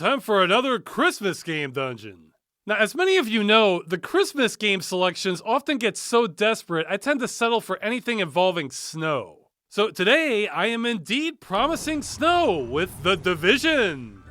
time for another Christmas game dungeon. Now, as many of you know, the Christmas game selections often get so desperate, I tend to settle for anything involving snow. So today, I am indeed promising snow with The Division.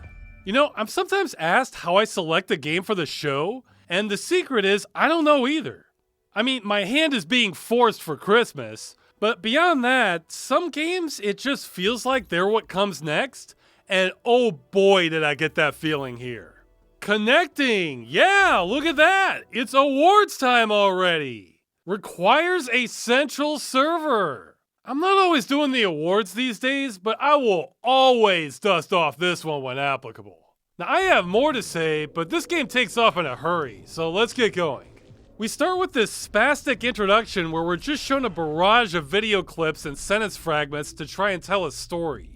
You know, I'm sometimes asked how I select a game for the show, and the secret is I don't know either. I mean, my hand is being forced for Christmas, but beyond that, some games, it just feels like they're what comes next, and oh boy did I get that feeling here. Connecting! Yeah, look at that! It's awards time already! Requires a central server. I'm not always doing the awards these days, but I will always dust off this one when applicable. Now, I have more to say, but this game takes off in a hurry, so let's get going. We start with this spastic introduction where we're just shown a barrage of video clips and sentence fragments to try and tell a story.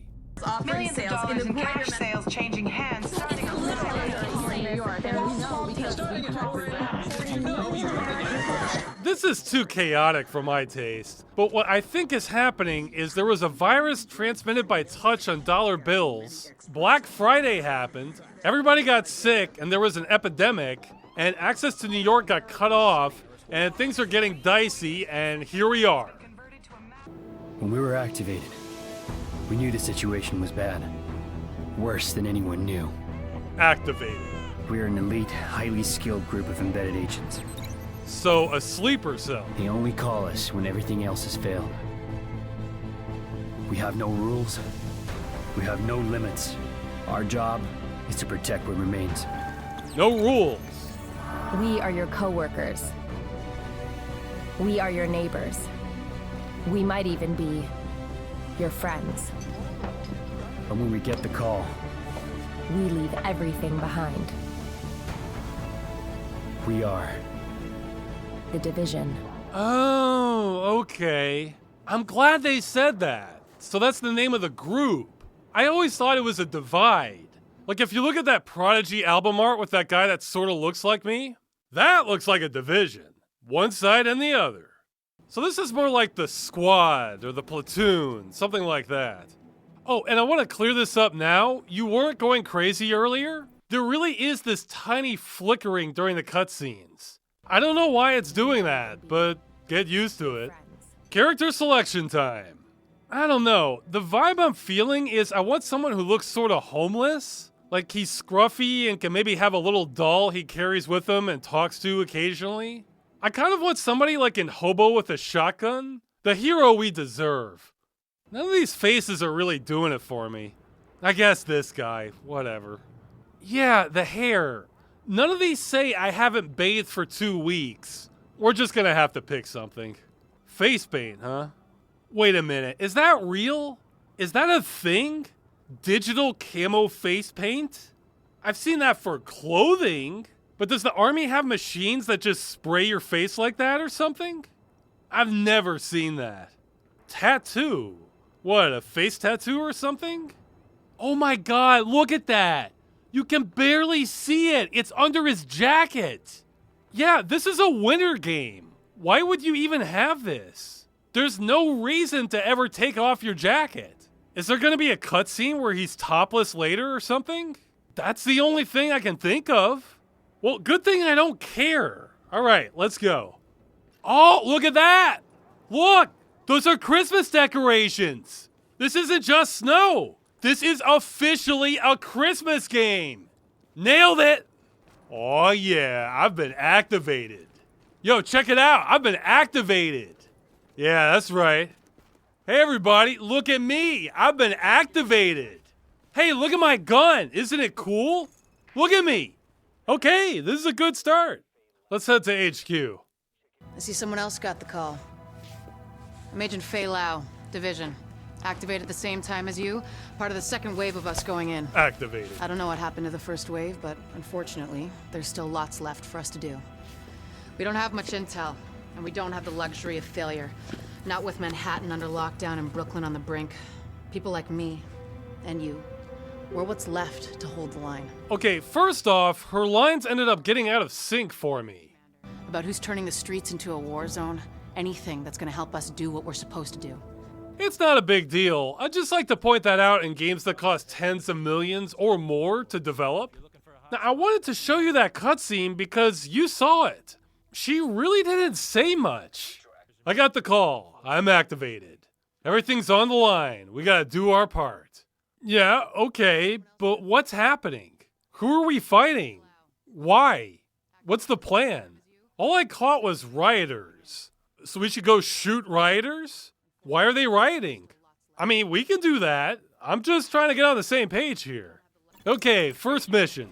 Millions of dollars in cash sales changing hands starting a little This is too chaotic for my taste, but what I think is happening is there was a virus transmitted by touch on dollar bills, Black Friday happened, everybody got sick and there was an epidemic, and access to New York got cut off, and things are getting dicey, and here we are. When we were activated, we knew the situation was bad. Worse than anyone knew. Activated. We are an elite, highly skilled group of embedded agents. So, a sleeper cell. They only call us when everything else has failed. We have no rules. We have no limits. Our job is to protect what remains. No rules. We are your co-workers. We are your neighbors. We might even be your friends. But when we get the call, We leave everything behind. we are. The Division. Oh, okay. I'm glad they said that. So that's the name of the group. I always thought it was a divide. Like if you look at that Prodigy album art with that guy that sort of looks like me, that looks like a division. One side and the other. So this is more like the squad or the platoon, something like that. Oh, and I want to clear this up now. You weren't going crazy earlier? There really is this tiny flickering during the cutscenes. I don't know why it's doing that, but get used to it. Character selection time. I don't know. The vibe I'm feeling is I want someone who looks sort of homeless. Like he's scruffy and can maybe have a little doll he carries with him and talks to occasionally. I kind of want somebody like in Hobo with a shotgun. The hero we deserve. None of these faces are really doing it for me. I guess this guy, whatever. Yeah, the hair. None of these say I haven't bathed for 2 weeks. We're just gonna have to pick something. Face paint, huh? Wait a minute, is that real? Is that a thing? Digital camo face paint? I've seen that for clothing, but does the army have machines that just spray your face like that or something? I've never seen that. Tattoo? What, a face tattoo or something? Oh my god, look at that! You can barely see it! It's under his jacket! Yeah, this is a winter game. Why would you even have this? There's no reason to ever take off your jacket. Is there gonna be a cutscene where he's topless later or something? That's the only thing I can think of. Well, good thing I don't care. Alright, let's go. Oh, look at that! Look! Those are Christmas decorations! This isn't just snow! This is officially a Christmas game! Nailed it! Oh yeah, I've been activated. Yo, check it out, I've been activated. Yeah, that's right. Hey everybody, look at me, I've been activated. Hey, look at my gun, isn't it cool? Look at me. Okay, this is a good start. Let's head to HQ. I see someone else got the call. I'm Agent Fei Lau, Division. Activated at the same time as you, part of the second wave of us going in. Activated. I don't know what happened to the first wave, but unfortunately, there's still lots left for us to do. We don't have much intel, and we don't have the luxury of failure. Not with Manhattan under lockdown and Brooklyn on the brink. People like me, and you, we're what's left to hold the line. Okay, first off, her lines ended up getting out of sync for me. About who's turning the streets into a war zone, anything that's gonna help us do what we're supposed to do. It's not a big deal. I'd just like to point that out in games that cost tens of millions or more to develop. Now, I wanted to show you that cutscene because you saw it. She really didn't say much. I got the call. I'm activated. Everything's on the line. We gotta do our part. Yeah, okay, but what's happening? Who are we fighting? Why? What's the plan? All I caught was rioters. So we should go shoot rioters? Why are they rioting? I mean, we can do that. I'm just trying to get on the same page here. Okay, first mission.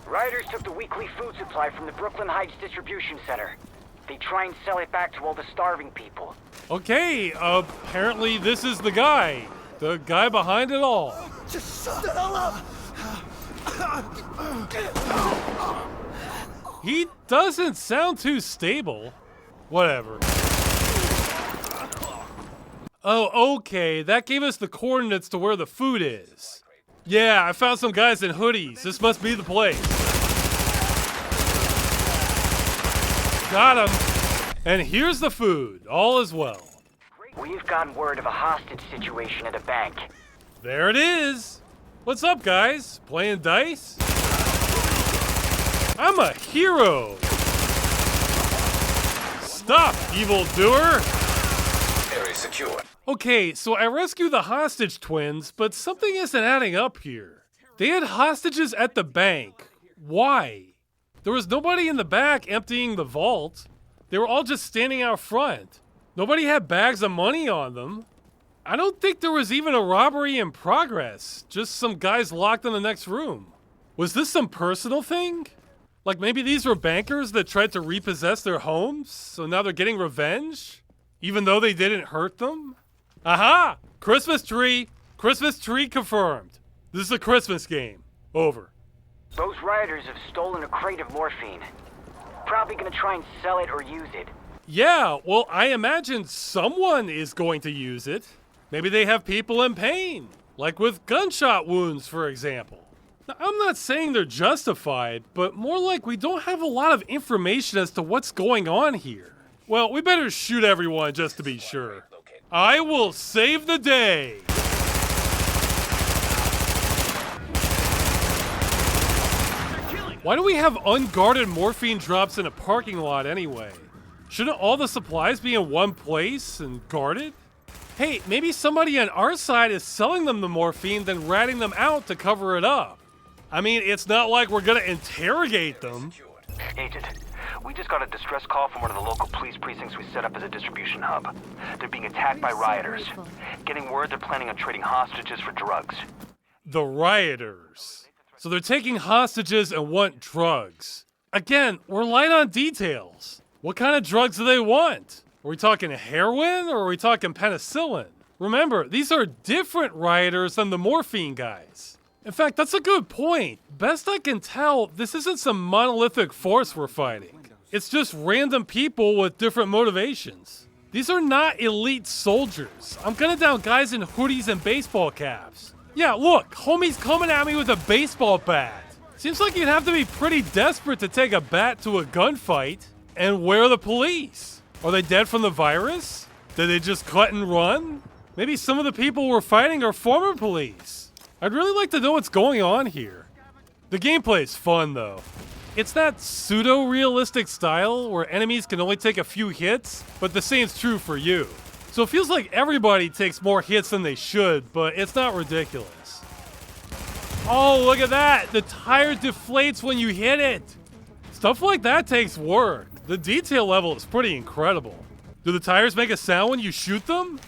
Rioters took the weekly food supply from the Brooklyn Heights distribution center. They try and sell it back to all the starving people. Okay, apparently this is the guy behind it all. Just shut the hell up! He doesn't sound too stable. Whatever. Oh, okay, that gave us the coordinates to where the food is. Yeah, I found some guys in hoodies. This must be the place. Got him. And here's the food, all is well. We've gotten word of a hostage situation at a bank. There it is. What's up, guys? Playing dice? I'm a hero. Stop, evildoer. Area secure. Okay, so I rescued the hostage twins, but something isn't adding up here. They had hostages at the bank. Why? There was nobody in the back emptying the vault. They were all just standing out front. Nobody had bags of money on them. I don't think there was even a robbery in progress. Just some guys locked in the next room. Was this some personal thing? Like maybe these were bankers that tried to repossess their homes, so now they're getting revenge? Even though they didn't hurt them? Aha! Christmas tree! Christmas tree confirmed. This is a Christmas game. Over. Those rioters have stolen a crate of morphine. Probably gonna try and sell it or use it. Yeah, well, I imagine someone is going to use it. Maybe they have people in pain, like with gunshot wounds, for example. Now, I'm not saying they're justified, but more like we don't have a lot of information as to what's going on here. Well, we better shoot everyone just to be sure. I will save the day! Why do we have unguarded morphine drops in a parking lot anyway? Shouldn't all the supplies be in one place and guarded? Hey, maybe somebody on our side is selling them the morphine, then ratting them out to cover it up. I mean, it's not like we're gonna interrogate them. Agent, we just got a distress call from one of the local police precincts we set up as a distribution hub. They're being attacked by rioters. Getting word they're planning on trading hostages for drugs. The rioters. So they're taking hostages and want drugs. Again, we're light on details. What kind of drugs do they want? Are we talking heroin or are we talking penicillin? Remember, these are different rioters than the morphine guys. In fact, that's a good point. Best I can tell, this isn't some monolithic force we're fighting. It's just random people with different motivations. These are not elite soldiers. I'm gunning down guys in hoodies and baseball caps. Yeah, look, homie's coming at me with a baseball bat. Seems like you'd have to be pretty desperate to take a bat to a gunfight. And where are the police? Are they dead from the virus? Did they just cut and run? Maybe some of the people we're fighting are former police. I'd really like to know what's going on here. The gameplay's fun, though. It's that pseudo-realistic style where enemies can only take a few hits, but the same's true for you. So it feels like everybody takes more hits than they should, but it's not ridiculous. Oh, look at that! The tire deflates when you hit it! Stuff like that takes work. The detail level is pretty incredible. Do the tires make a sound when you shoot them?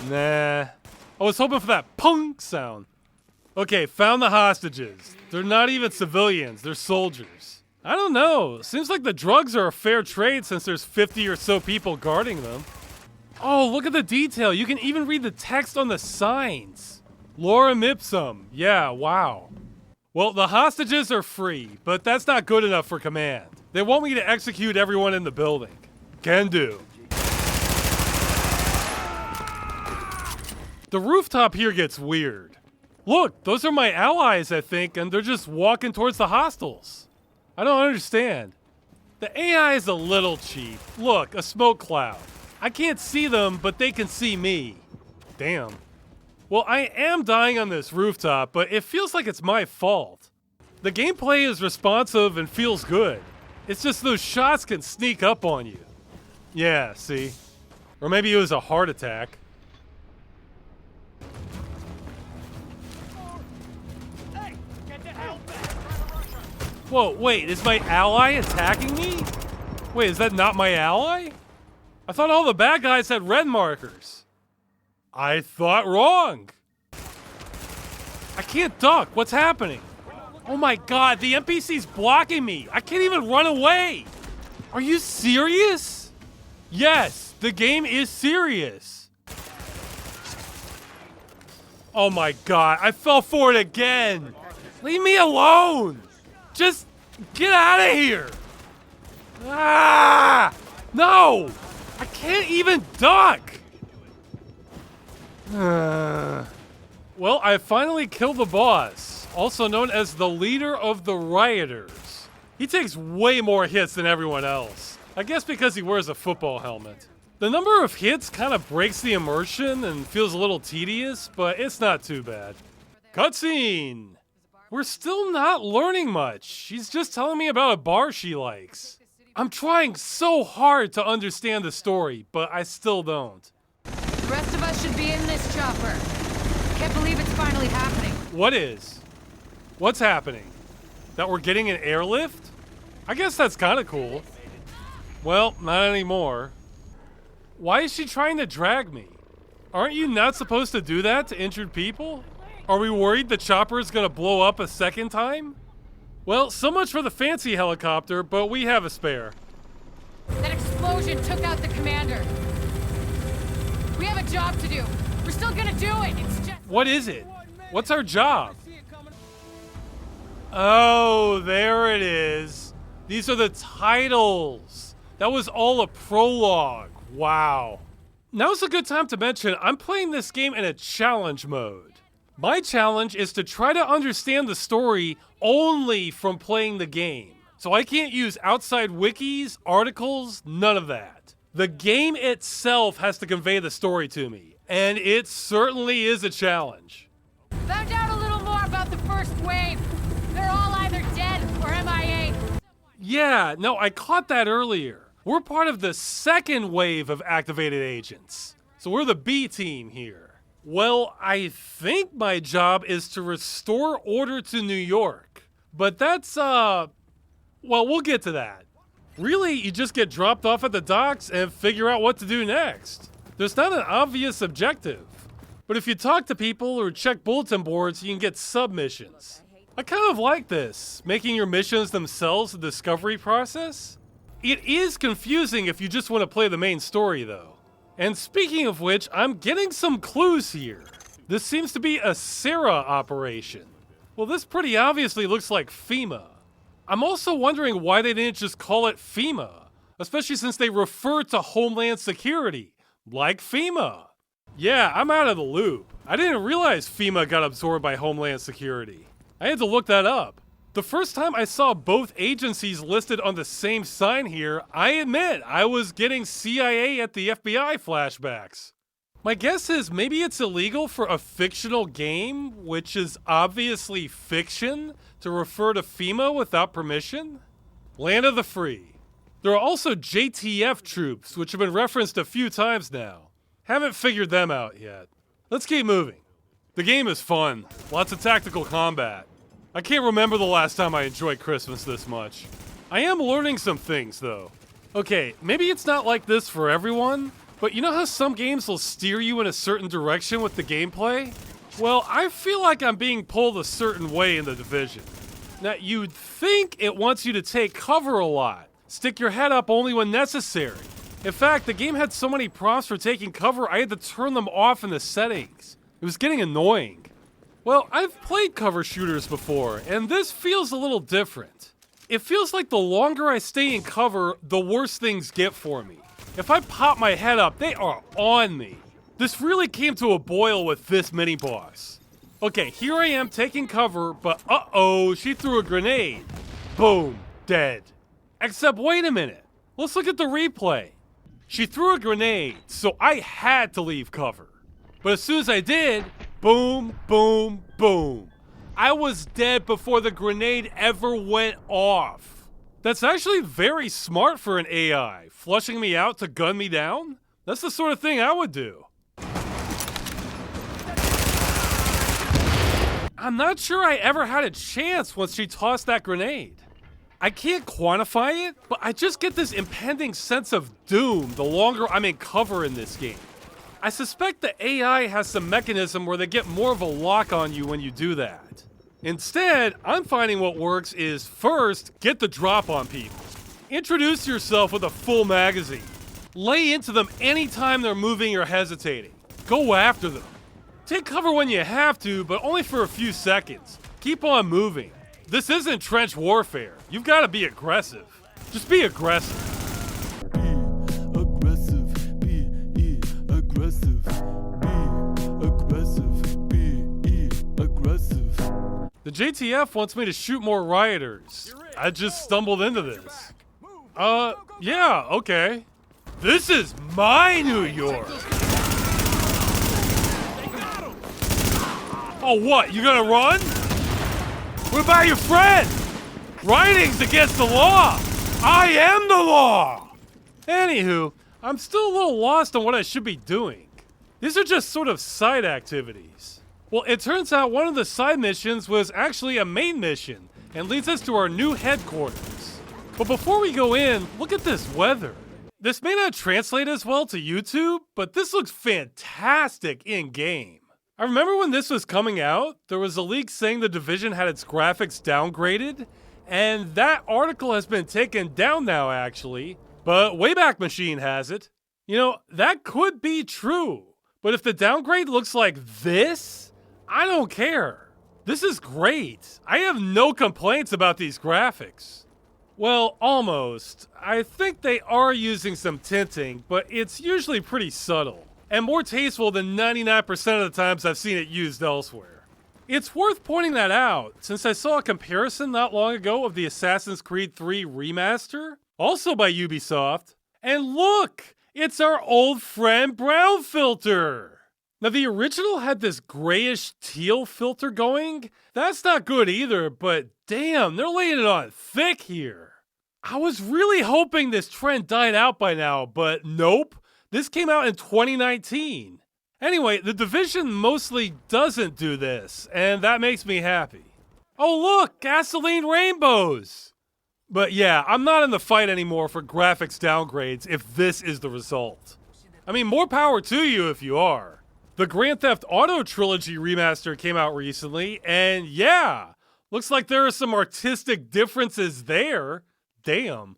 Nah. I was hoping for that punk sound. Okay, found the hostages. They're not even civilians, they're soldiers. I don't know. Seems like the drugs are a fair trade since there's 50 or so people guarding them. Oh, look at the detail. You can even read the text on the signs. Lorem ipsum. Yeah, wow. Well, the hostages are free, but that's not good enough for command. They want me to execute everyone in the building. Can do. The rooftop here gets weird. Look, those are my allies, I think, and they're just walking towards the hostiles. I don't understand. The AI is a little cheap. Look, a smoke cloud. I can't see them, but they can see me. Damn. Well, I am dying on this rooftop, but it feels like it's my fault. The gameplay is responsive and feels good. It's just those shots can sneak up on you. Yeah, see? Or maybe it was a heart attack. Whoa, wait, is my ally attacking me? Wait, is that not my ally? I thought all the bad guys had red markers. I thought wrong. I can't duck. What's happening? Oh my god, the NPC's blocking me. I can't even run away. Are you serious? Yes, the game is serious. Oh my god, I fell for it again. Leave me alone. Just get out of here. Ah! No! I can't even duck. Well, I finally killed the boss, also known as the leader of the rioters. He takes way more hits than everyone else. I guess because he wears a football helmet. The number of hits kind of breaks the immersion and feels a little tedious, but it's not too bad. Cutscene! We're still not learning much. She's just telling me about a bar she likes. I'm trying so hard to understand the story, but I still don't. The rest of us should be in this chopper. Can't believe it's finally happening. What is? What's happening? That we're getting an airlift? I guess that's kind of cool. Well, not anymore. Why is she trying to drag me? Aren't you not supposed to do that to injured people? Are we worried the chopper is gonna blow up a second time? Well, so much for the fancy helicopter, but we have a spare. That explosion took out the commander. We have a job to do. We're still gonna do it. It's just... What is it? What's our job? Oh, there it is. These are the titles. That was all a prologue. Wow. Now's a good time to mention I'm playing this game in a challenge mode. My challenge is to try to understand the story only from playing the game. So I can't use outside wikis, articles, none of that. The game itself has to convey the story to me, and it certainly is a challenge. Found out a little more about the first wave. They're all either dead or MIA. Yeah, no, I caught that earlier. We're part of the second wave of activated agents. So we're the B team here. Well, I think my job is to restore order to New York. But that's, well, we'll get to that. Really, you just get dropped off at the docks and figure out what to do next. There's not an obvious objective. But if you talk to people or check bulletin boards, you can get submissions. I kind of like this, making your missions themselves a discovery process. It is confusing if you just want to play the main story, though. And speaking of which, I'm getting some clues here. This seems to be a Sarah operation. Well, this pretty obviously looks like FEMA. I'm also wondering why they didn't just call it FEMA, especially since they refer to Homeland Security, like FEMA. Yeah, I'm out of the loop. I didn't realize FEMA got absorbed by Homeland Security. I had to look that up. The first time I saw both agencies listed on the same sign here, I admit I was getting CIA at the FBI flashbacks. My guess is maybe it's illegal for a fictional game, which is obviously fiction, to refer to FEMA without permission? Land of the Free. There are also JTF troops, which have been referenced a few times now. Haven't figured them out yet. Let's keep moving. The game is fun. Lots of tactical combat. I can't remember the last time I enjoyed Christmas this much. I am learning some things, though. Okay, maybe it's not like this for everyone, but you know how some games will steer you in a certain direction with the gameplay? Well, I feel like I'm being pulled a certain way in The Division. Now, you'd think it wants you to take cover a lot, stick your head up only when necessary. In fact, the game had so many prompts for taking cover, I had to turn them off in the settings. It was getting annoying. Well, I've played cover shooters before, and this feels a little different. It feels like the longer I stay in cover, the worse things get for me. If I pop my head up, they are on me. This really came to a boil with this mini-boss. Okay, here I am taking cover, but uh-oh, she threw a grenade. Boom, dead. Except wait a minute. Let's look at the replay. She threw a grenade, so I had to leave cover. But as soon as I did, boom, boom, boom. I was dead before the grenade ever went off. That's actually very smart for an AI, flushing me out to gun me down. That's the sort of thing I would do. I'm not sure I ever had a chance once she tossed that grenade. I can't quantify it, but I just get this impending sense of doom the longer I'm in cover in this game. I suspect the AI has some mechanism where they get more of a lock on you when you do that. Instead, I'm finding what works is first, get the drop on people. Introduce yourself with a full magazine. Lay into them anytime they're moving or hesitating. Go after them. Take cover when you have to, but only for a few seconds. Keep on moving. This isn't trench warfare. You've got to be aggressive. Just be aggressive. The JTF wants me to shoot more rioters. I just stumbled into this. Yeah, okay. This is my New York. Oh, what? You gonna run? What about your friend? Rioting's against the law. I am the law. Anywho, I'm still a little lost on what I should be doing. These are just sort of side activities. Well, it turns out one of the side missions was actually a main mission and leads us to our new headquarters. But before we go in, look at this weather. This may not translate as well to YouTube, but this looks fantastic in-game. I remember when this was coming out, there was a leak saying The Division had its graphics downgraded, and that article has been taken down now actually, but Wayback Machine has it. You know, that could be true, but if the downgrade looks like this, I don't care. This is great. I have no complaints about these graphics. Well, almost. I think they are using some tinting, but it's usually pretty subtle, and more tasteful than 99% of the times I've seen it used elsewhere. It's worth pointing that out, since I saw a comparison not long ago of the Assassin's Creed 3 remaster, also by Ubisoft, and look! It's our old friend Brown Filter! Now the original had this grayish teal filter going. That's not good either, but damn, they're laying it on thick here. I was really hoping this trend died out by now, but nope. This came out in 2019. Anyway, The Division mostly doesn't do this, and that makes me happy. Oh look, gasoline rainbows! But yeah, I'm not in the fight anymore for graphics downgrades if this is the result. I mean, more power to you if you are. The Grand Theft Auto Trilogy remaster came out recently, and yeah, looks like there are some artistic differences there. Damn.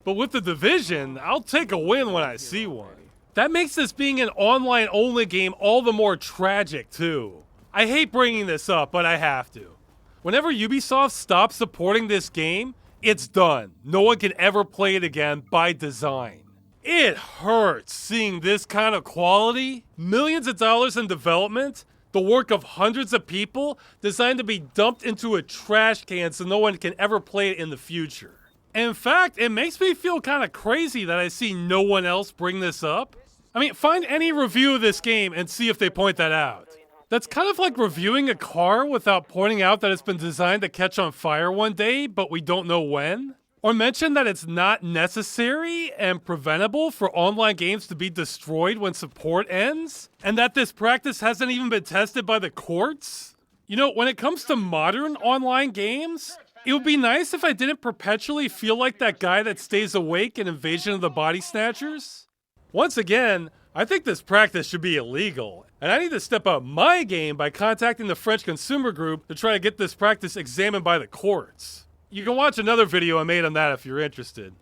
But with The Division, I'll take a win when I see one. That makes this being an online-only game all the more tragic, too. I hate bringing this up, but I have to. Whenever Ubisoft stops supporting this game, it's done. No one can ever play it again by design. It hurts seeing this kind of quality, millions of dollars in development, the work of hundreds of people designed to be dumped into a trash can so no one can ever play it in the future. In fact, it makes me feel kind of crazy that I see no one else bring this up. I mean, find any review of this game and see if they point that out. That's kind of like reviewing a car without pointing out that it's been designed to catch on fire one day, but we don't know when. Or mention that it's not necessary and preventable for online games to be destroyed when support ends, and that this practice hasn't even been tested by the courts. You know, when it comes to modern online games, it would be nice if I didn't perpetually feel like that guy that stays awake in Invasion of the Body Snatchers. Once again, I think this practice should be illegal, and I need to step up my game by contacting the French consumer group to try to get this practice examined by the courts. You can watch another video I made on that if you're interested.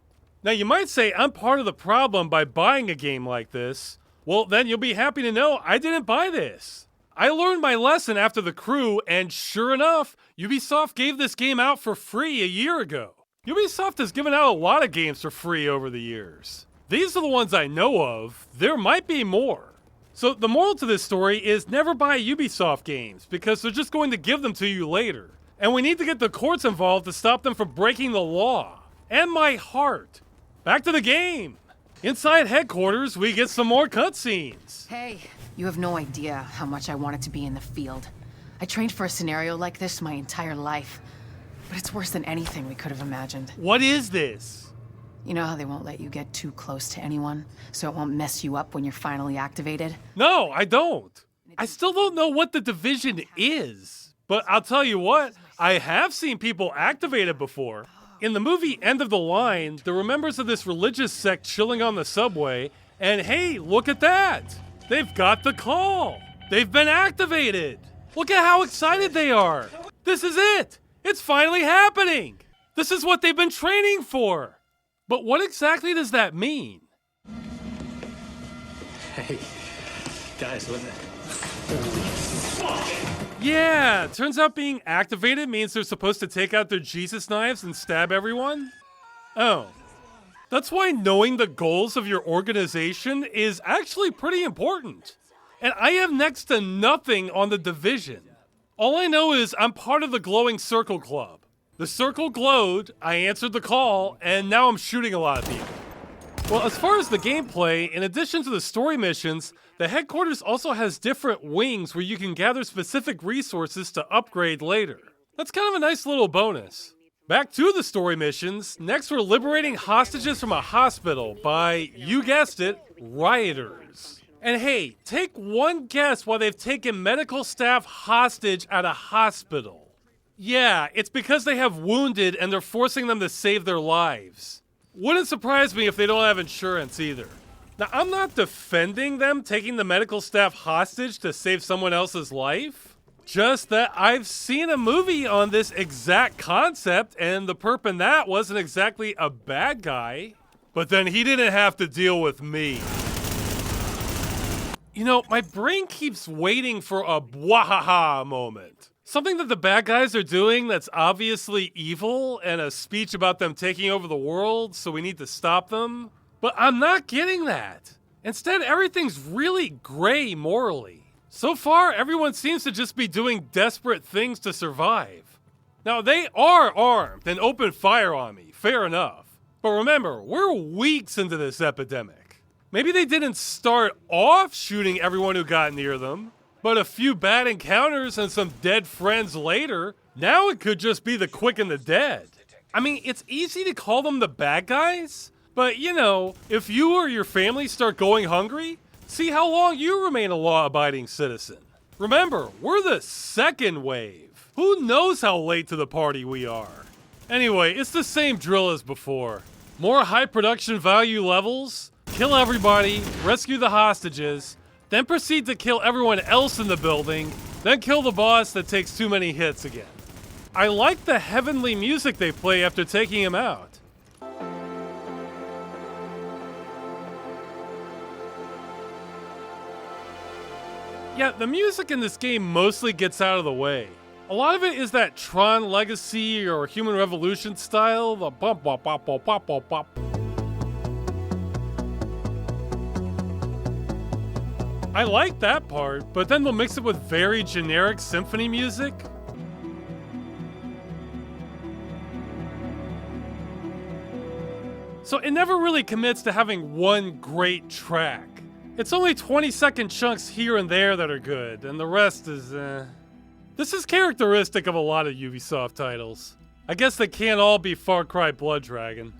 Now you might say I'm part of the problem by buying a game like this. Well, then you'll be happy to know I didn't buy this. I learned my lesson after The Crew, and sure enough, Ubisoft gave this game out for free a year ago. Ubisoft has given out a lot of games for free over the years. These are the ones I know of. There might be more. So the moral to this story is never buy Ubisoft games, because they're just going to give them to you later. And we need to get the courts involved to stop them from breaking the law. And my heart. Back to the game. Inside headquarters, we get some more cutscenes. Hey, you have no idea how much I wanted to be in the field. I trained for a scenario like this my entire life. But it's worse than anything we could have imagined. What is this? You know how they won't let you get too close to anyone, so it won't mess you up when you're finally activated? No, I don't. I still don't know what the Division is. But I'll tell you what, I have seen people activated before. In the movie End of the Line, there were members of this religious sect chilling on the subway, and hey, look at that! They've got the call! They've been activated! Look at how excited they are! This is it! It's finally happening! This is what they've been training for! But what exactly does that mean? Hey, guys, what the... Yeah, turns out being activated means they're supposed to take out their Jesus knives and stab everyone? Oh. That's why knowing the goals of your organization is actually pretty important. And I have next to nothing on the Division. All I know is I'm part of the Glowing Circle Club. The circle glowed, I answered the call, and now I'm shooting a lot of people. Well, as far as the gameplay, in addition to the story missions, the headquarters also has different wings where you can gather specific resources to upgrade later. That's kind of a nice little bonus. Back to the story missions, next we're liberating hostages from a hospital by, you guessed it, rioters. And hey, take one guess why they've taken medical staff hostage at a hospital. Yeah, it's because they have wounded and they're forcing them to save their lives. Wouldn't surprise me if they don't have insurance either. Now, I'm not defending them taking the medical staff hostage to save someone else's life. Just that I've seen a movie on this exact concept, and the perp in that wasn't exactly a bad guy. But then he didn't have to deal with me. You know, my brain keeps waiting for a bwahaha moment. Something that the bad guys are doing that's obviously evil, and a speech about them taking over the world, so we need to stop them. But I'm not getting that. Instead, everything's really gray morally. So far, everyone seems to just be doing desperate things to survive. Now, they are armed and open fire on me, fair enough. But remember, we're weeks into this epidemic. Maybe they didn't start off shooting everyone who got near them, but a few bad encounters and some dead friends later, now it could just be the quick and the dead. I mean, it's easy to call them the bad guys, but you know, if you or your family start going hungry, see how long you remain a law-abiding citizen. Remember, we're the second wave. Who knows how late to the party we are? Anyway, it's the same drill as before. More high production value levels, kill everybody, rescue the hostages, then proceed to kill everyone else in the building, then kill the boss that takes too many hits again. I like the heavenly music they play after taking him out. Yeah, the music in this game mostly gets out of the way. A lot of it is that Tron Legacy or Human Revolution style, the bop bop bop bop bop bop bop. I like that part, but then they'll mix it with very generic symphony music. So it never really commits to having one great track. It's only 20-second chunks here and there that are good, and the rest is This is characteristic of a lot of Ubisoft titles. I guess they can't all be Far Cry Blood Dragon.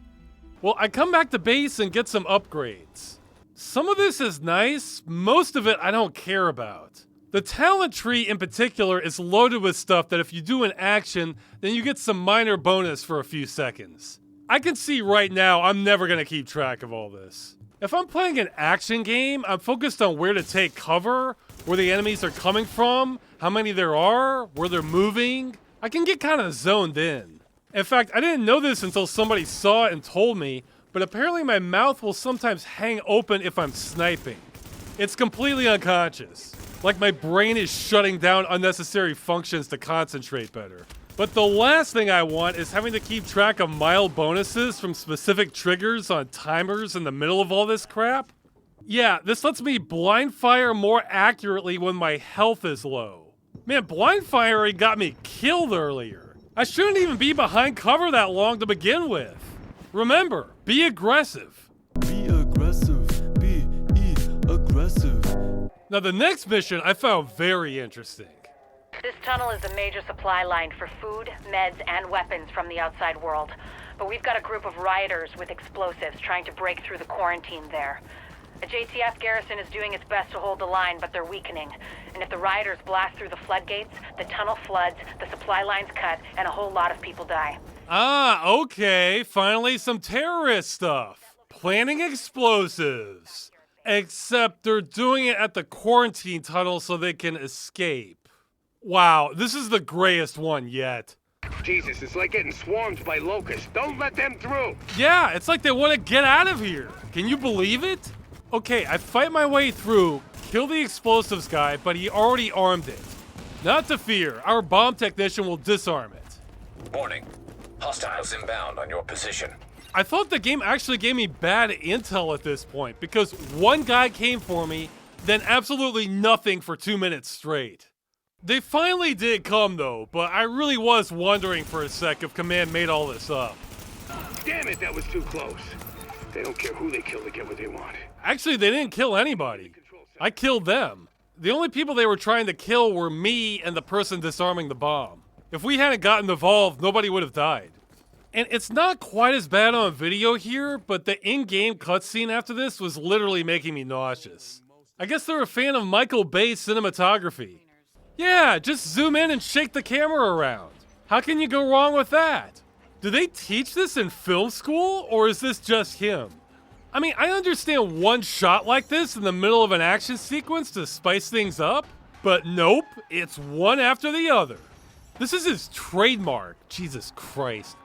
Well, I come back to base and get some upgrades. Some of this is nice, most of it I don't care about. The talent tree in particular is loaded with stuff that if you do an action, then you get some minor bonus for a few seconds. I can see right now I'm never going to keep track of all this. If I'm playing an action game, I'm focused on where to take cover, where the enemies are coming from, how many there are, where they're moving. I can get kind of zoned in. In fact, I didn't know this until somebody saw it and told me, but apparently my mouth will sometimes hang open if I'm sniping. It's completely unconscious. Like my brain is shutting down unnecessary functions to concentrate better. But the last thing I want is having to keep track of mild bonuses from specific triggers on timers in the middle of all this crap. Yeah, this lets me blind fire more accurately when my health is low. Man, blind firing got me killed earlier. I shouldn't even be behind cover that long to begin with. Remember, be aggressive. Be aggressive. aggressive. Now the next mission I found very interesting. This tunnel is a major supply line for food, meds, and weapons from the outside world. But we've got a group of rioters with explosives trying to break through the quarantine there. The JTF garrison is doing its best to hold the line, but they're weakening. And if the rioters blast through the floodgates, the tunnel floods, the supply line's cut, and a whole lot of people die. Ah, okay. Finally some terrorist stuff. Planning explosives. Except they're doing it at the quarantine tunnel so they can escape. Wow, this is the grayest one yet. Jesus, it's like getting swarmed by locusts. Don't let them through. Yeah, it's like they want to get out of here. Can you believe it? Okay, I fight my way through, kill the explosives guy, but he already armed it. Not to fear, our bomb technician will disarm it. Warning. Hostiles inbound on your position. I thought the game actually gave me bad intel at this point, because one guy came for me, then absolutely nothing for 2 minutes straight. They finally did come though, but I really was wondering for a sec if Command made all this up. Damn it, that was too close. They don't care who they kill to get what they want. Actually, they didn't kill anybody. I killed them. The only people they were trying to kill were me and the person disarming the bomb. If we hadn't gotten involved, nobody would have died. And it's not quite as bad on video here, but the in-game cutscene after this was literally making me nauseous. I guess they're a fan of Michael Bay's cinematography. Yeah, just zoom in and shake the camera around. How can you go wrong with that? Do they teach this in film school, or is this just him? I mean, I understand one shot like this in the middle of an action sequence to spice things up, but nope, it's one after the other. This is his trademark, Jesus Christ.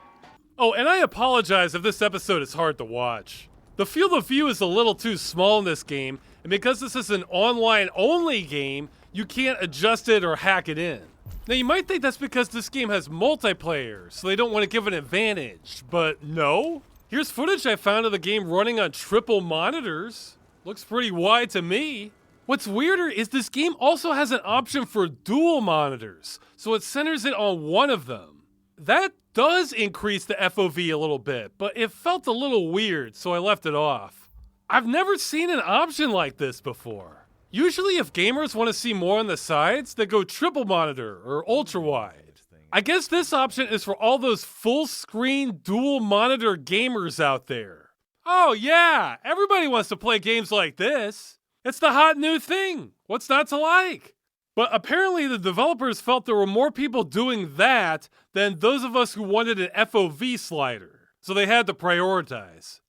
Oh, and I apologize if this episode is hard to watch. The field of view is a little too small in this game, and because this is an online-only game, you can't adjust it or hack it in. Now you might think that's because this game has multiplayer, so they don't want to give an advantage, but no. Here's footage I found of the game running on triple monitors. Looks pretty wide to me. What's weirder is this game also has an option for dual monitors, so it centers it on one of them. That does increase the FOV a little bit, but it felt a little weird, so I left it off. I've never seen an option like this before. Usually if gamers want to see more on the sides, they go triple monitor or ultra wide. I guess this option is for all those full screen dual monitor gamers out there. Oh yeah, everybody wants to play games like this. It's the hot new thing. What's not to like? But apparently the developers felt there were more people doing that than those of us who wanted an FOV slider. So they had to prioritize.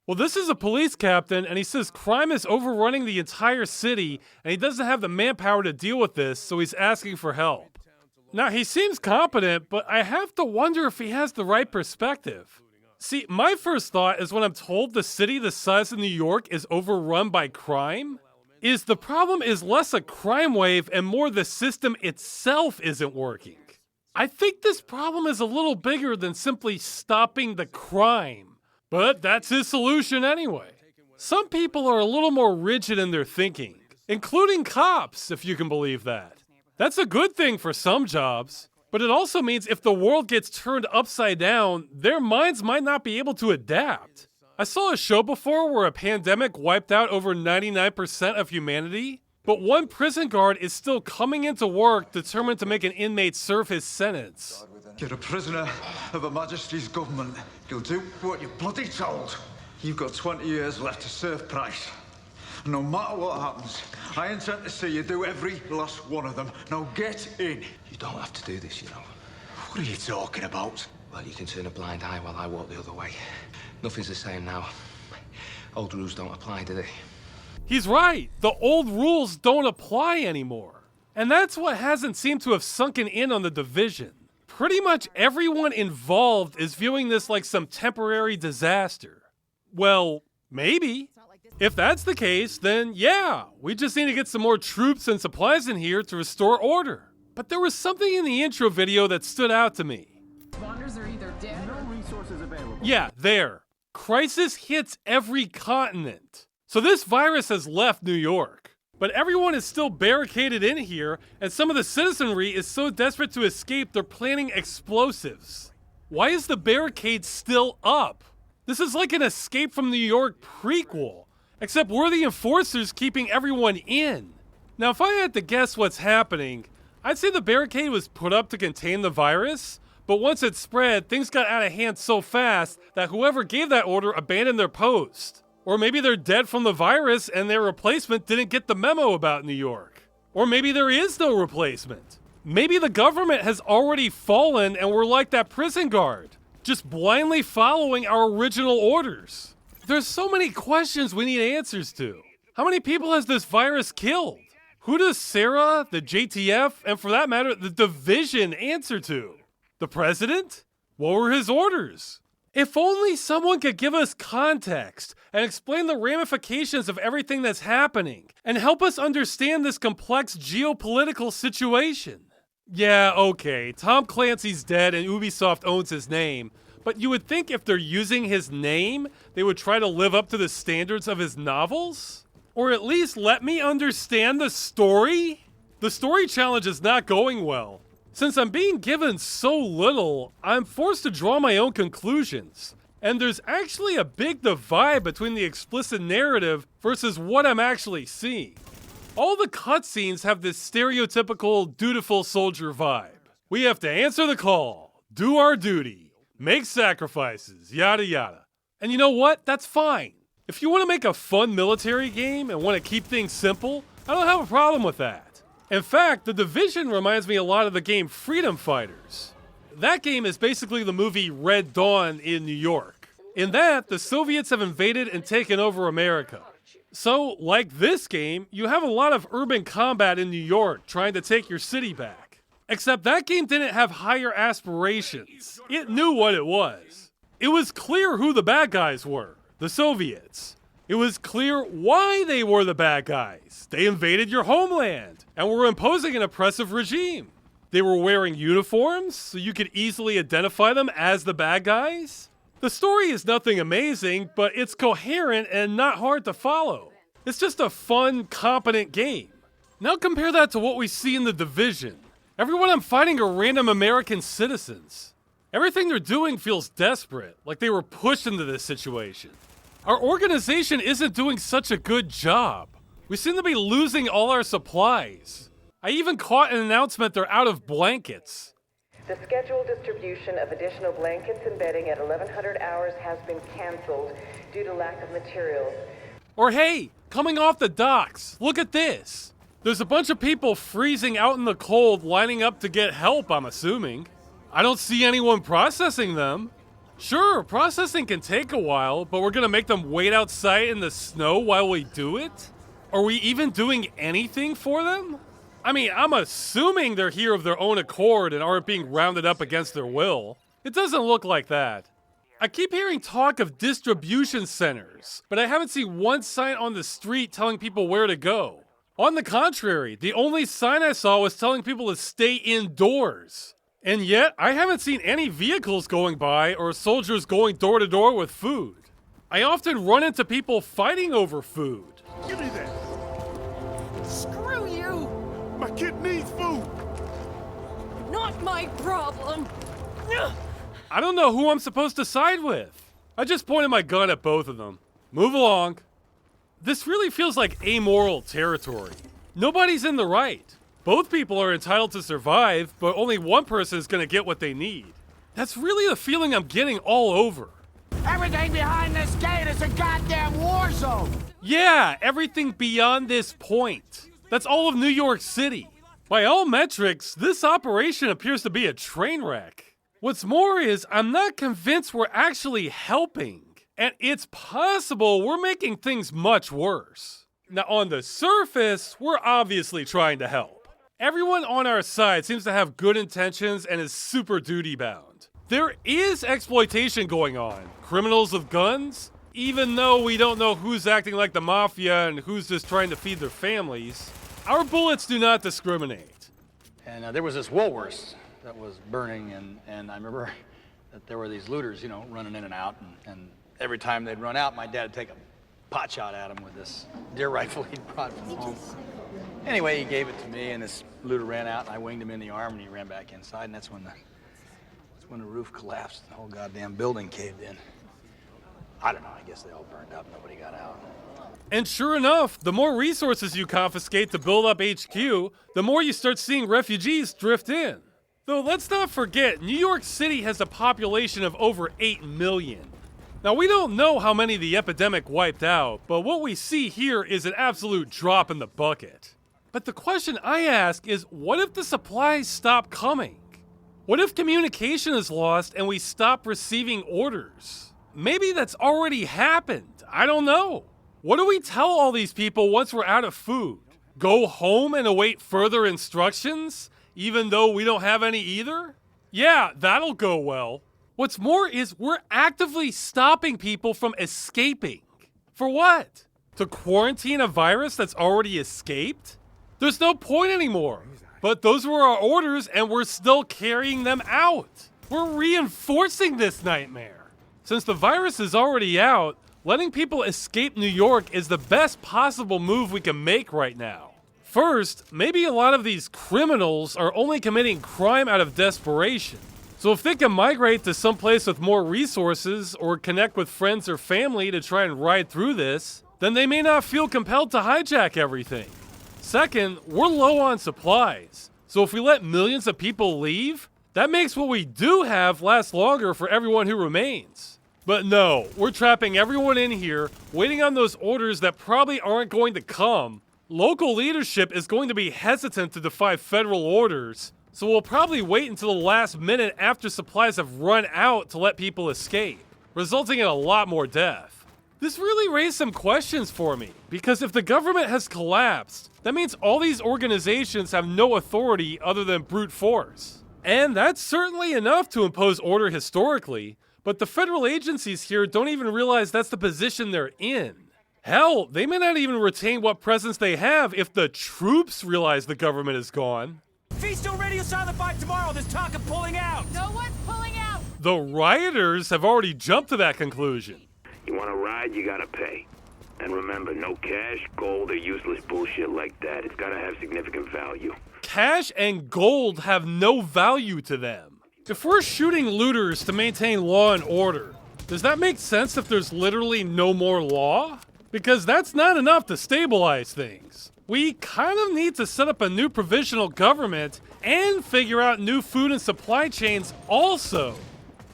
Well, this is a police captain, and he says crime is overrunning the entire city, and he doesn't have the manpower to deal with this, so he's asking for help. Now, he seems competent, but I have to wonder if he has the right perspective. See, my first thought is when I'm told the city the size of New York is overrun by crime, is the problem is less a crime wave and more the system itself isn't working. I think this problem is a little bigger than simply stopping the crime. But that's his solution anyway. Some people are a little more rigid in their thinking, including cops, if you can believe that. That's a good thing for some jobs, but it also means if the world gets turned upside down, their minds might not be able to adapt. I saw a show before where a pandemic wiped out over 99% of humanity, but one prison guard is still coming into work determined to make an inmate serve his sentence. You're a prisoner of Her Majesty's government. You'll do what you're bloody told. You've got 20 years left to serve Price. No matter what happens, I intend to see you do every last one of them. Now get in. You don't have to do this, you know. What are you talking about? Well, you can turn a blind eye while I walk the other way. Nothing's the same now. Old rules don't apply, do they? He's right. The old rules don't apply anymore. And that's what hasn't seemed to have sunken in on the Division. Pretty much everyone involved is viewing this like some temporary disaster. Well, maybe. If that's the case, then yeah, we just need to get some more troops and supplies in here to restore order. But there was something in the intro video that stood out to me. Responders are either dead or no resources available. Yeah, there. Crisis hits every continent. So this virus has left New York. But everyone is still barricaded in here, and some of the citizenry is so desperate to escape they're planning explosives. Why is the barricade still up? This is like an Escape from New York prequel. Except we're the enforcers keeping everyone in. Now, if I had to guess what's happening, I'd say the barricade was put up to contain the virus, but once it spread, things got out of hand so fast that whoever gave that order abandoned their post. Or maybe they're dead from the virus and their replacement didn't get the memo about New York. Or maybe there is no replacement. Maybe the government has already fallen and we're like that prison guard, just blindly following our original orders. There's so many questions we need answers to. How many people has this virus killed? Who does Sarah, the JTF, and for that matter, the Division answer to? The president? What were his orders? If only someone could give us context and explain the ramifications of everything that's happening and help us understand this complex geopolitical situation. Yeah, okay, Tom Clancy's dead and Ubisoft owns his name, but you would think if they're using his name, they would try to live up to the standards of his novels? Or at least let me understand the story? The story challenge is not going well. Since I'm being given so little, I'm forced to draw my own conclusions. And there's actually a big divide between the explicit narrative versus what I'm actually seeing. All the cutscenes have this stereotypical dutiful soldier vibe. We have to answer the call, do our duty, make sacrifices, yada yada. And you know what? That's fine. If you want to make a fun military game and want to keep things simple, I don't have a problem with that. In fact, The Division reminds me a lot of the game Freedom Fighters. That game is basically the movie Red Dawn in New York. In that, the Soviets have invaded and taken over America. So, like this game, you have a lot of urban combat in New York trying to take your city back. Except that game didn't have higher aspirations. It knew what it was. It was clear who the bad guys were, the Soviets. It was clear why they were the bad guys. They invaded your homeland and were imposing an oppressive regime. They were wearing uniforms so you could easily identify them as the bad guys. The story is nothing amazing, but it's coherent and not hard to follow. It's just a fun, competent game. Now compare that to what we see in The Division. Everyone I'm fighting are random American citizens. Everything they're doing feels desperate, like they were pushed into this situation. Our organization isn't doing such a good job. We seem to be losing all our supplies. I even caught an announcement they're out of blankets. The scheduled distribution of additional blankets and bedding at 1100 hours has been canceled due to lack of materials. Or hey, coming off the docks, look at this. There's a bunch of people freezing out in the cold lining up to get help, I'm assuming. I don't see anyone processing them. Sure, processing can take a while, but we're gonna make them wait outside in the snow while we do it? Are we even doing anything for them? I mean, I'm assuming they're here of their own accord and aren't being rounded up against their will. It doesn't look like that. I keep hearing talk of distribution centers, but I haven't seen one sign on the street telling people where to go. On the contrary, the only sign I saw was telling people to stay indoors. And yet, I haven't seen any vehicles going by or soldiers going door to door with food. I often run into people fighting over food. Give me that. Screw you! My kid needs food. Not my problem. I don't know who I'm supposed to side with. I just pointed my gun at both of them. Move along. This really feels like amoral territory. Nobody's in the right. Both people are entitled to survive, but only one person is going to get what they need. That's really the feeling I'm getting all over. Everything behind this gate is a goddamn war zone! Yeah, everything beyond this point. That's all of New York City. By all metrics, this operation appears to be a train wreck. What's more is, I'm not convinced we're actually helping. And it's possible we're making things much worse. Now, on the surface, we're obviously trying to help. Everyone on our side seems to have good intentions and is super duty-bound. There is exploitation going on. Criminals with guns. Even though we don't know who's acting like the mafia and who's just trying to feed their families, our bullets do not discriminate. And there was this Woolworths that was burning, and I remember that there were these looters, running in and out, and every time they'd run out, my dad would take a pot shot at him with this deer rifle he'd brought from home. Anyway, he gave it to me, and this looter ran out, and I winged him in the arm, and he ran back inside, and that's when the roof collapsed, and the whole goddamn building caved in. I don't know, I guess they all burned up, nobody got out. And sure enough, the more resources you confiscate to build up HQ, the more you start seeing refugees drift in. Though let's not forget, New York City has a population of over 8 million. Now we don't know how many the epidemic wiped out, but what we see here is an absolute drop in the bucket. But the question I ask is, what if the supplies stop coming? What if communication is lost and we stop receiving orders? Maybe that's already happened. I don't know. What do we tell all these people once we're out of food? Go home and await further instructions, even though we don't have any either? Yeah, that'll go well. What's more is we're actively stopping people from escaping. For what? To quarantine a virus that's already escaped? There's no point anymore. But those were our orders and we're still carrying them out. We're reinforcing this nightmare. Since the virus is already out, letting people escape New York is the best possible move we can make right now. First, maybe a lot of these criminals are only committing crime out of desperation. So if they can migrate to someplace with more resources or connect with friends or family to try and ride through this, then they may not feel compelled to hijack everything. Second, we're low on supplies. So if we let millions of people leave, that makes what we do have last longer for everyone who remains. But no, we're trapping everyone in here, waiting on those orders that probably aren't going to come. Local leadership is going to be hesitant to defy federal orders, so we'll probably wait until the last minute after supplies have run out to let people escape, resulting in a lot more death. This really raised some questions for me, because if the government has collapsed, that means all these organizations have no authority other than brute force. And that's certainly enough to impose order historically, but the federal agencies here don't even realize that's the position they're in. Hell, they may not even retain what presence they have if the troops realize the government is gone. Feasto radio silent by tomorrow. There's talk of pulling out. No one's pulling out. The rioters have already jumped to that conclusion. You want to ride, you gotta pay. And remember, no cash, gold, or useless bullshit like that. It's gotta have significant value. Cash and gold have no value to them. If we're shooting looters to maintain law and order, does that make sense if there's literally no more law? Because that's not enough to stabilize things. We kind of need to set up a new provisional government and figure out new food and supply chains also.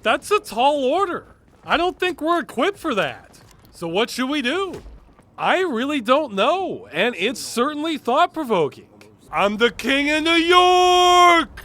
That's a tall order. I don't think we're equipped for that. So what should we do? I really don't know, and it's certainly thought-provoking. I'm the king of New York!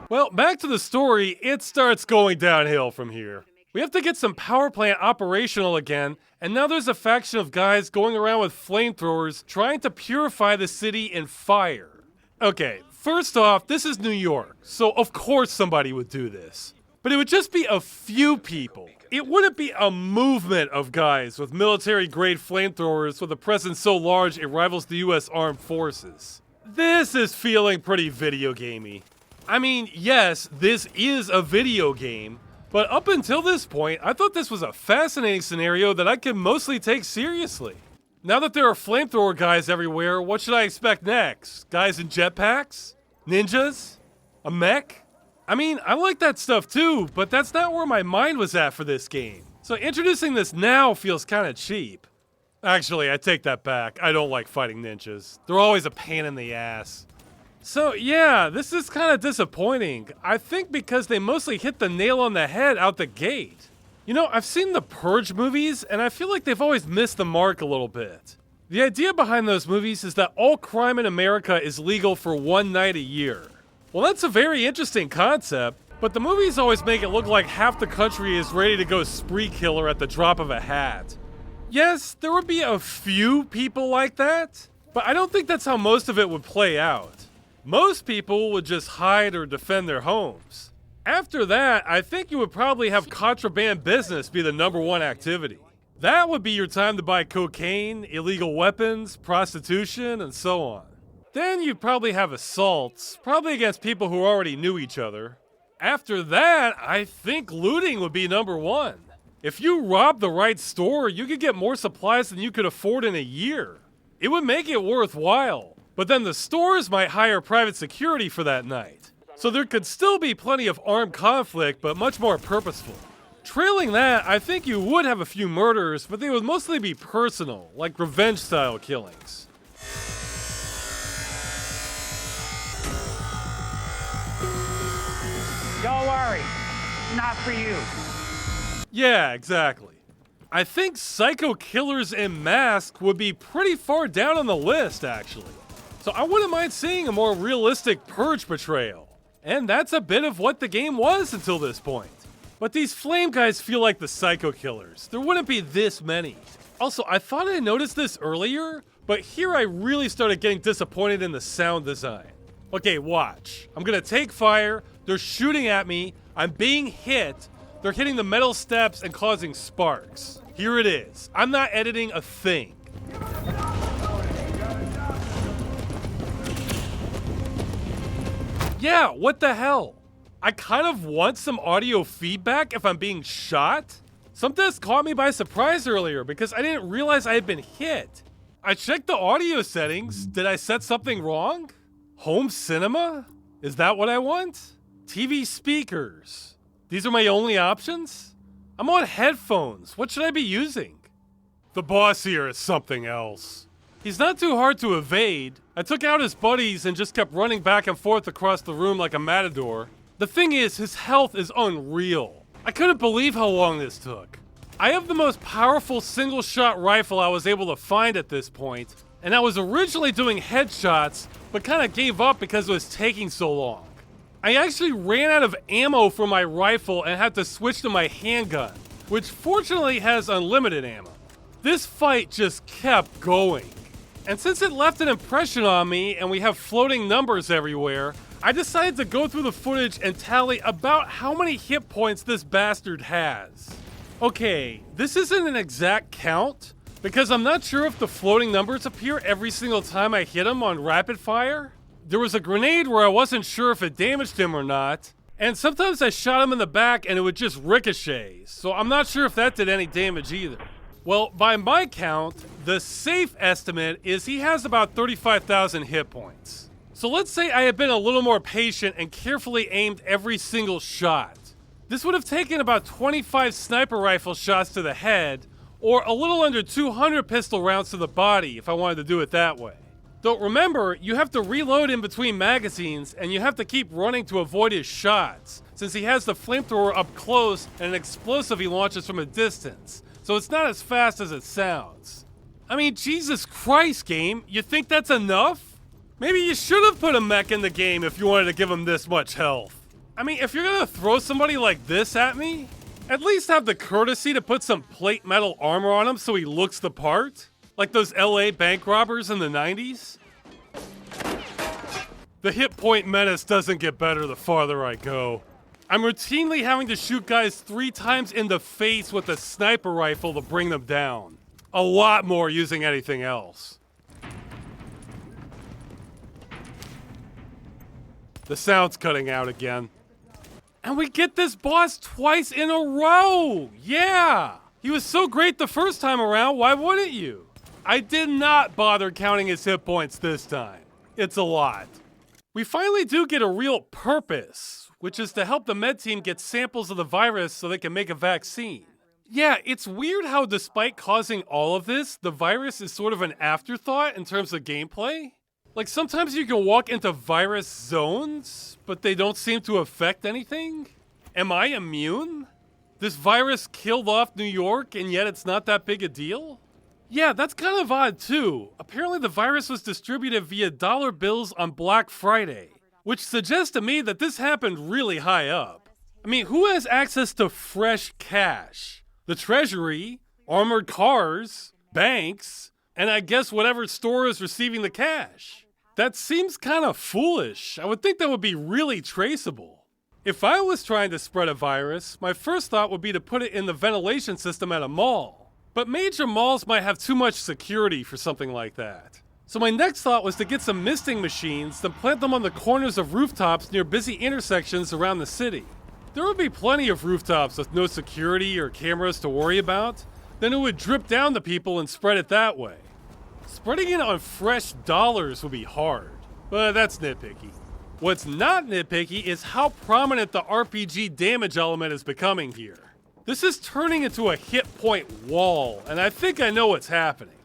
Well, back to the story, it starts going downhill from here. We have to get some power plant operational again, and now there's a faction of guys going around with flamethrowers trying to purify the city in fire. Okay, first off, this is New York, so of course somebody would do this. But it would just be a few people. It wouldn't be a movement of guys with military-grade flamethrowers with a presence so large it rivals the US Armed Forces. This is feeling pretty video gamey. I mean, yes, this is a video game, but up until this point, I thought this was a fascinating scenario that I could mostly take seriously. Now that there are flamethrower guys everywhere, what should I expect next? Guys in jetpacks? Ninjas? A mech? I mean, I like that stuff too, but that's not where my mind was at for this game. So introducing this now feels kinda cheap. Actually, I take that back. I don't like fighting ninjas. They're always a pain in the ass. So yeah, this is kinda disappointing. I think because they mostly hit the nail on the head out the gate. You know, I've seen the Purge movies, and I feel like they've always missed the mark a little bit. The idea behind those movies is that all crime in America is legal for one night a year. Well, that's a very interesting concept, but the movies always make it look like half the country is ready to go spree killer at the drop of a hat. Yes, there would be a few people like that, but I don't think that's how most of it would play out. Most people would just hide or defend their homes. After that, I think you would probably have contraband business be the #1 activity. That would be your time to buy cocaine, illegal weapons, prostitution, and so on. Then you'd probably have assaults, probably against people who already knew each other. After that, I think looting would be #1. If you robbed the right store, you could get more supplies than you could afford in a year. It would make it worthwhile, but then the stores might hire private security for that night. So there could still be plenty of armed conflict, but much more purposeful. Trailing that, I think you would have a few murders, but they would mostly be personal, like revenge-style killings. Don't worry, not for you. Yeah, exactly. I think psycho killers in Mask would be pretty far down on the list, actually. So I wouldn't mind seeing a more realistic Purge portrayal. And that's a bit of what the game was until this point. But these flame guys feel like the psycho killers. There wouldn't be this many. Also, I thought I noticed this earlier, but here I really started getting disappointed in the sound design. Okay, watch. I'm gonna take fire, they're shooting at me, I'm being hit, they're hitting the metal steps and causing sparks. Here it is. I'm not editing a thing. Yeah, what the hell? I kind of want some audio feedback if I'm being shot. Something that's caught me by surprise earlier because I didn't realize I had been hit. I checked the audio settings. Did I set something wrong? Home cinema? Is that what I want? TV speakers. These are my only options? I'm on headphones. What should I be using? The boss here is something else. He's not too hard to evade. I took out his buddies and just kept running back and forth across the room like a matador. The thing is, his health is unreal. I couldn't believe how long this took. I have the most powerful single-shot rifle I was able to find at this point, and I was originally doing headshots, but kind of gave up because it was taking so long. I actually ran out of ammo for my rifle and had to switch to my handgun, which fortunately has unlimited ammo. This fight just kept going. And since it left an impression on me and we have floating numbers everywhere, I decided to go through the footage and tally about how many hit points this bastard has. Okay, this isn't an exact count, because I'm not sure if the floating numbers appear every single time I hit him on rapid fire. There was a grenade where I wasn't sure if it damaged him or not, and sometimes I shot him in the back and it would just ricochet, so I'm not sure if that did any damage either. Well, by my count, the safe estimate is he has about 35,000 hit points. So let's say I had been a little more patient and carefully aimed every single shot. This would have taken about 25 sniper rifle shots to the head, or a little under 200 pistol rounds to the body if I wanted to do it that way. Though remember, you have to reload in between magazines and you have to keep running to avoid his shots, since he has the flamethrower up close and an explosive he launches from a distance, so it's not as fast as it sounds. I mean, Jesus Christ, game, you think that's enough? Maybe you should have put a mech in the game if you wanted to give him this much health. I mean, if you're gonna throw somebody like this at me, at least have the courtesy to put some plate metal armor on him so he looks the part. Like those LA bank robbers in the 90s. The hit point menace doesn't get better the farther I go. I'm routinely having to shoot guys 3 times in the face with a sniper rifle to bring them down. A lot more using anything else. The sound's cutting out again. And we get this boss twice in a row! Yeah! He was so great the first time around, why wouldn't you? I did not bother counting his hit points this time. It's a lot. We finally do get a real purpose, which is to help the med team get samples of the virus so they can make a vaccine. Yeah, it's weird how despite causing all of this, the virus is sort of an afterthought in terms of gameplay. Like, sometimes you can walk into virus zones, but they don't seem to affect anything? Am I immune? This virus killed off New York, and yet it's not that big a deal? Yeah, that's kind of odd, too. Apparently the virus was distributed via dollar bills on Black Friday, which suggests to me that this happened really high up. I mean, who has access to fresh cash? The Treasury, armored cars, banks, and I guess whatever store is receiving the cash. That seems kind of foolish. I would think that would be really traceable. If I was trying to spread a virus, my first thought would be to put it in the ventilation system at a mall. But major malls might have too much security for something like that. So my next thought was to get some misting machines, then plant them on the corners of rooftops near busy intersections around the city. There would be plenty of rooftops with no security or cameras to worry about. Then it would drip down to people and spread it that way. Spreading it on fresh dollars would be hard, but that's nitpicky. What's not nitpicky is how prominent the RPG damage element is becoming here. This is turning into a hit point wall, and I think I know what's happening.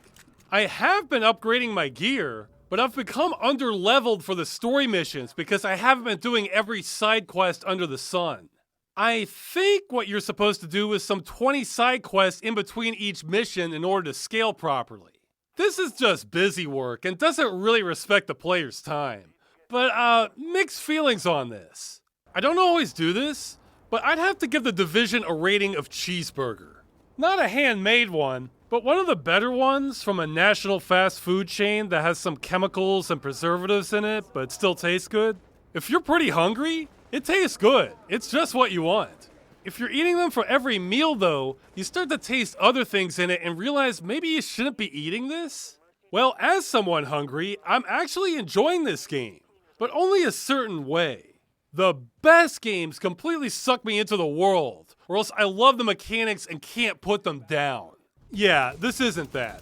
I have been upgrading my gear, but I've become under-leveled for the story missions because I haven't been doing every side quest under the sun. I think what you're supposed to do is some 20 side quests in between each mission in order to scale properly. This is just busy work and doesn't really respect the player's time. But, mixed feelings on this. I don't always do this, but I'd have to give The Division a rating of cheeseburger. Not a handmade one, but one of the better ones from a national fast food chain that has some chemicals and preservatives in it, but still tastes good. If you're pretty hungry, it tastes good. It's just what you want. If you're eating them for every meal, though, you start to taste other things in it and realize maybe you shouldn't be eating this? Well, as someone hungry, I'm actually enjoying this game, but only a certain way. The best games completely suck me into the world, or else I love the mechanics and can't put them down. Yeah, this isn't that.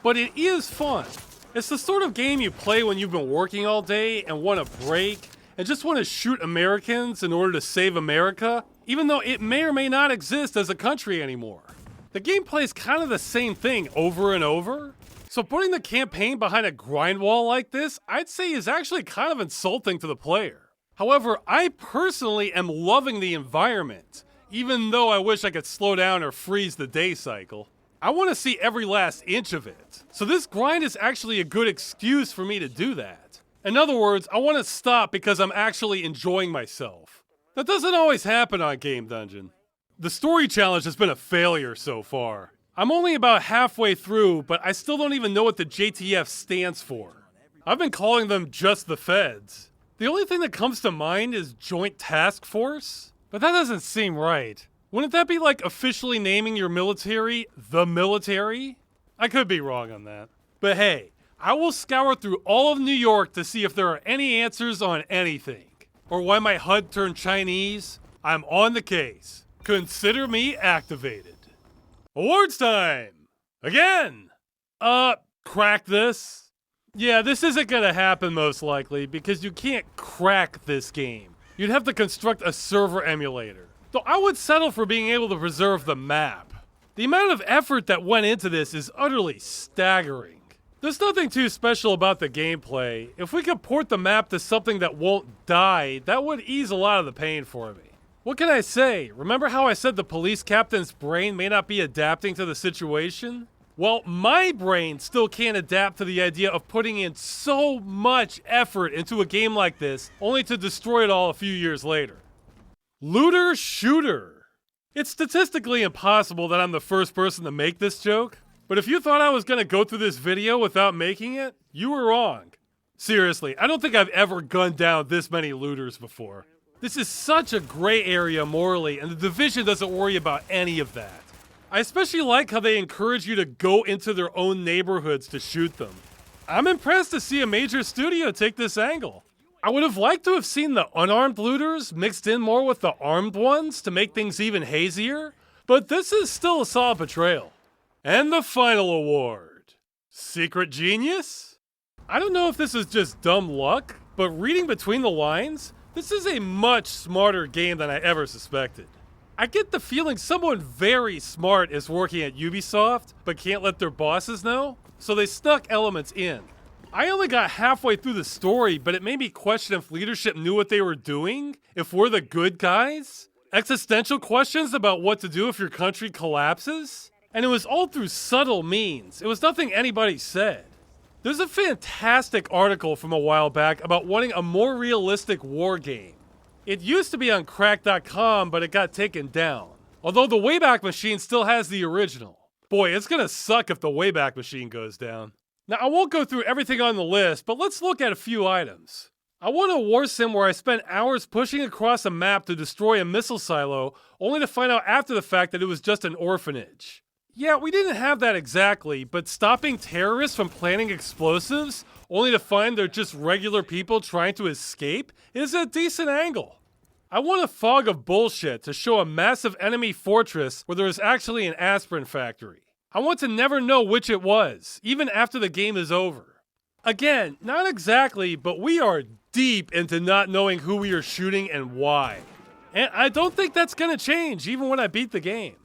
But it is fun. It's the sort of game you play when you've been working all day and want a break, and just want to shoot Americans in order to save America, even though it may or may not exist as a country anymore. The gameplay is kind of the same thing over and over, so putting the campaign behind a grind wall like this, I'd say is actually kind of insulting to the player. However, I personally am loving the environment, even though I wish I could slow down or freeze the day cycle. I want to see every last inch of it, so this grind is actually a good excuse for me to do that. In other words, I want to stop because I'm actually enjoying myself. That doesn't always happen on Game Dungeon. The story challenge has been a failure so far. I'm only about halfway through, but I still don't even know what the JTF stands for. I've been calling them just the Feds. The only thing that comes to mind is Joint Task Force, but that doesn't seem right. Wouldn't that be like officially naming your military the military? I could be wrong on that. But hey, I will scour through all of New York to see if there are any answers on anything. Or why my HUD turned Chinese. I'm on the case. Consider me activated. Awards time! Again! Crack this? Yeah, this isn't gonna happen most likely because you can't crack this game. You'd have to construct a server emulator. Though I would settle for being able to preserve the map. The amount of effort that went into this is utterly staggering. There's nothing too special about the gameplay. If we could port the map to something that won't die, that would ease a lot of the pain for me. What can I say? Remember how I said the police captain's brain may not be adapting to the situation? Well, my brain still can't adapt to the idea of putting in so much effort into a game like this, only to destroy it all a few years later. Looter Shooter. It's statistically impossible that I'm the first person to make this joke. But if you thought I was gonna go through this video without making it, you were wrong. Seriously, I don't think I've ever gunned down this many looters before. This is such a gray area morally, and the Division doesn't worry about any of that. I especially like how they encourage you to go into their own neighborhoods to shoot them. I'm impressed to see a major studio take this angle. I would have liked to have seen the unarmed looters mixed in more with the armed ones to make things even hazier, but this is still a solid portrayal. And the final award, Secret Genius? I don't know if this is just dumb luck, but reading between the lines, this is a much smarter game than I ever suspected. I get the feeling someone very smart is working at Ubisoft, but can't let their bosses know, so they snuck elements in. I only got halfway through the story, but it made me question if leadership knew what they were doing, if we're the good guys, existential questions about what to do if your country collapses. And it was all through subtle means. It was nothing anybody said. There's a fantastic article from a while back about wanting a more realistic war game. It used to be on crack.com, but it got taken down. Although the Wayback Machine still has the original. Boy, it's gonna suck if the Wayback Machine goes down. Now, I won't go through everything on the list, but let's look at a few items. I want a war sim where I spent hours pushing across a map to destroy a missile silo, only to find out after the fact that it was just an orphanage. Yeah, we didn't have that exactly, but stopping terrorists from planting explosives, only to find they're just regular people trying to escape, is a decent angle. I want a fog of bullshit to show a massive enemy fortress where there is actually an aspirin factory. I want to never know which it was, even after the game is over. Again, not exactly, but we are deep into not knowing who we are shooting and why. And I don't think that's gonna change even when I beat the game.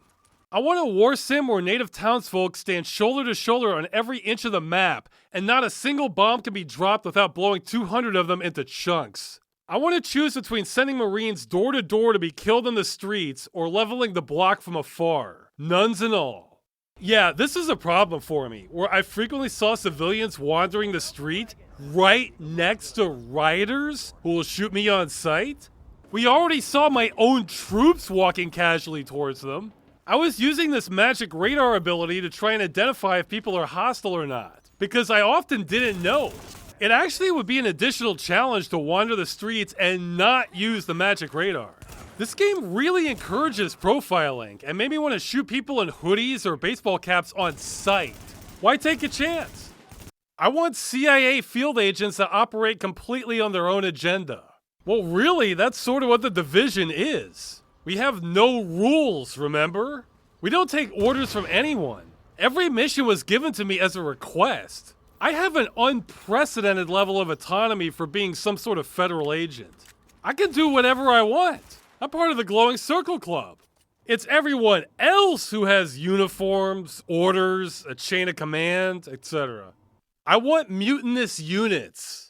I want a war sim where native townsfolk stand shoulder to shoulder on every inch of the map, and not a single bomb can be dropped without blowing 200 of them into chunks. I want to choose between sending Marines door to door to be killed in the streets or leveling the block from afar. Nuns and all. Yeah, this is a problem for me, where I frequently saw civilians wandering the street right next to rioters who will shoot me on sight. We already saw my own troops walking casually towards them. I was using this magic radar ability to try and identify if people are hostile or not, because I often didn't know. It actually would be an additional challenge to wander the streets and not use the magic radar. This game really encourages profiling and made me want to shoot people in hoodies or baseball caps on sight. Why take a chance? I want CIA field agents that operate completely on their own agenda. Well, really, that's sort of what the Division is. We have no rules, remember? We don't take orders from anyone. Every mission was given to me as a request. I have an unprecedented level of autonomy for being some sort of federal agent. I can do whatever I want. I'm part of the Glowing Circle Club. It's everyone else who has uniforms, orders, a chain of command, etc. I want mutinous units.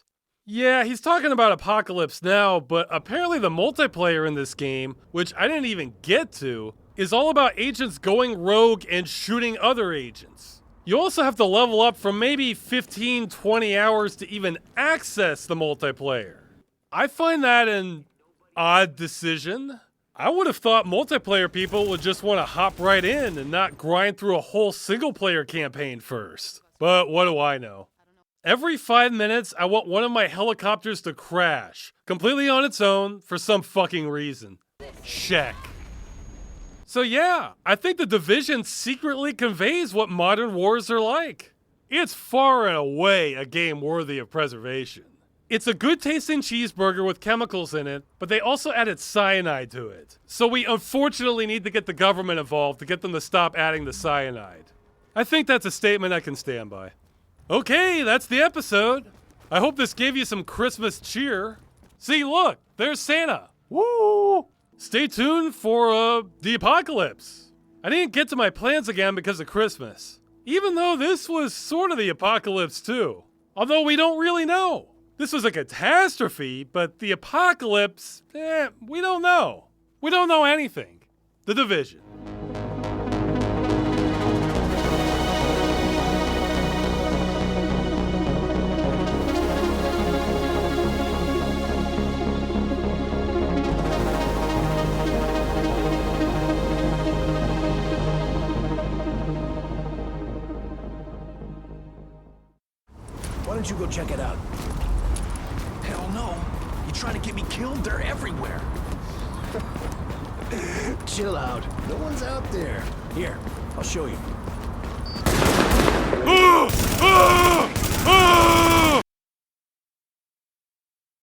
Yeah, he's talking about Apocalypse Now, but apparently the multiplayer in this game, which I didn't even get to, is all about agents going rogue and shooting other agents. You also have to level up from maybe 15-20 hours to even access the multiplayer. I find that an odd decision. I would have thought multiplayer people would just want to hop right in and not grind through a whole single-player campaign first. But what do I know? Every 5 minutes, I want one of my helicopters to crash, completely on its own, for some fucking reason. Check. So yeah, I think the Division secretly conveys what modern wars are like. It's far and away a game worthy of preservation. It's a good tasting cheeseburger with chemicals in it, but they also added cyanide to it. So we unfortunately need to get the government involved to get them to stop adding the cyanide. I think that's a statement I can stand by. Okay, that's the episode. I hope this gave you some Christmas cheer. See, look, there's Santa. Woo! Stay tuned for, the apocalypse. I didn't get to my plans again because of Christmas. Even though this was sort of the apocalypse too. Although we don't really know. This was a catastrophe, but the apocalypse, we don't know. We don't know anything. The Division. Why don't you go check it out? Hell no. You trying to get me killed? They're everywhere. Chill out. No one's out there. Here, I'll show you.